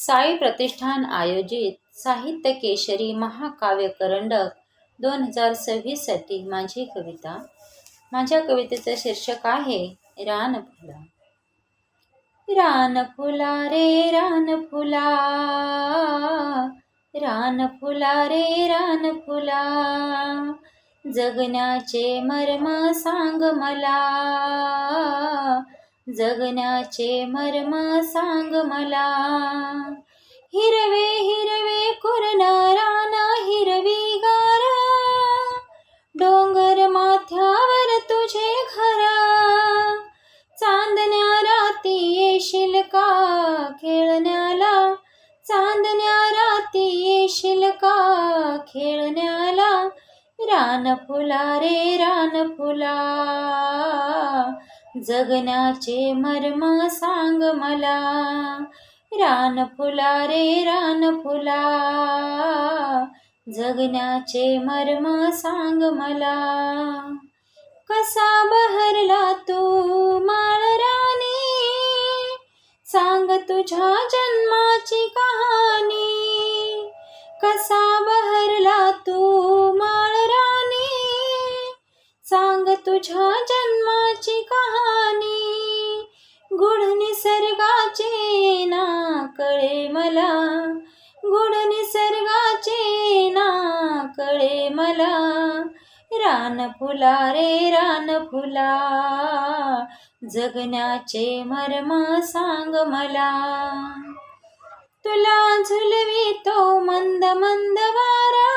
साई प्रतिष्ठान आयोजित साहित्य केशरी महाकाव्य करंडक 2026 साठी माझी कविता. माझ्या कवितेचं शीर्षक आहे रानफुला. रानफुला रे रानफुला, रानफुला रे रानफुला, जगण्याचे मर्म सांग मला, जगण्याचे मर्म सांग मला. हिरवे हिरवे कुरण रान हिरवीगार, डोंगर माथ्यावर तुझे घर, चांदण्या राती येशील का खेळण्याला, चांदण्या राती येशील का खेळण्याला. रानफुला रे रानफुला, जगण्याचे मर्म सांग मला, रानफुला रे रानफुला, जगण्याचे मर्म सांग मला. कसा बहरला तू माळ राणी, सांग तुझ्या जन्माची कहाणी. कसा बहरला तू माळ राणी, सांग तुझ्या जन्माची कहाणी. गुढ निसर्गाचे ना कळे मला, गुढ निसर्गाचे ना कळे मला. रानफुला रे रानफुला, जगण्याचे मर्म सांग मला. तुला झुलवितो मंद मंद वारा,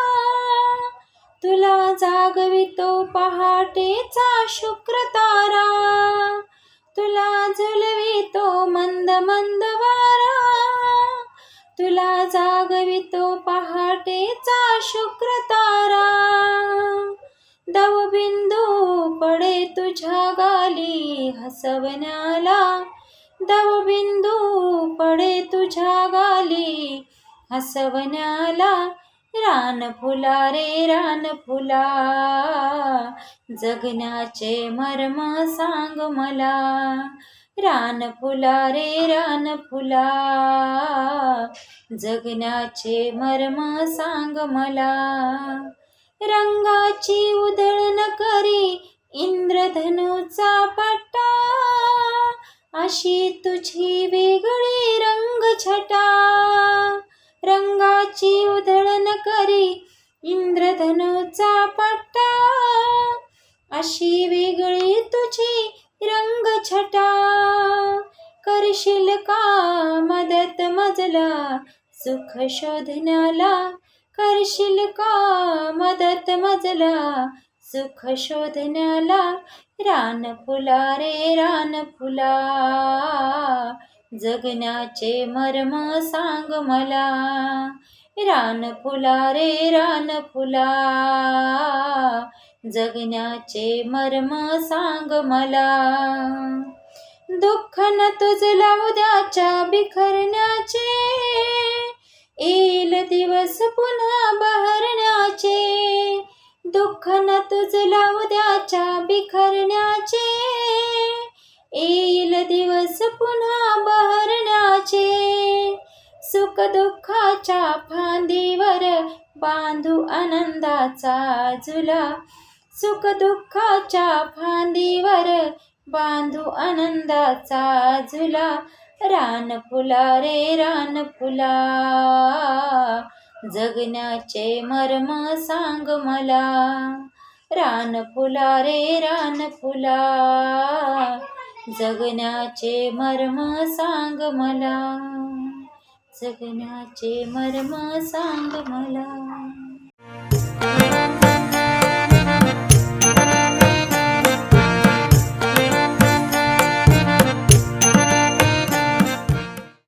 तुला जागवितो पहाटेचा शुक्र तारा. तुला झुलवितो मंद मंद वारा, तुला जागवितो पहाटेचा शुक्र तारा. दवबिंदू पडे तुझ्या गाली हसवण्याला, दवबिंदू पडे तुझ्या गाली हसवण्याला. रानफुला रे रानफुला, जगण्याचे मर्म सांग मला, रानफुला रे रानफुला, जगण्याचे मर्म सांग मला. रंगाची उधळण करी इंद्रधनुचा पट्टा, अशी तुझी वेगळी रंगछटा. रंगाची उधळण करी इंद्रधनुचा पट्टा, अशी वेगळी तुझी रंगछटा. करशील का मदत मजला सुख शोधण्याला, करशील का मदत मजला सुख शोधण्याला. रानफुला रे रानफुला, जगण्याचे मर्म सांग मला, रानफुला रे रानफुला, जगण्याचे मर्म सांग मला. दुःख न तुझला उद्याच्या बिखरण्याचे, येईल दिवस पुन्हा बहरण्याचे. दुःख न तुझला उद्याच्या बिखरण्याचे, येईल दिवस पुन्हा बहरण्याचे. सुख दुःखाच्या फांदीवर बांधू आनंदाचा झुला, सुख दुःखाच्या फांदीवर बांधू आनंदाचा झुला. रानफुला रे रानफुला, जगण्याचे मर्म सांग मला, रानफुला रे रानफुला, जगण्याचे मर्म सांग मला, जगण्याचे मर्म सांग मला.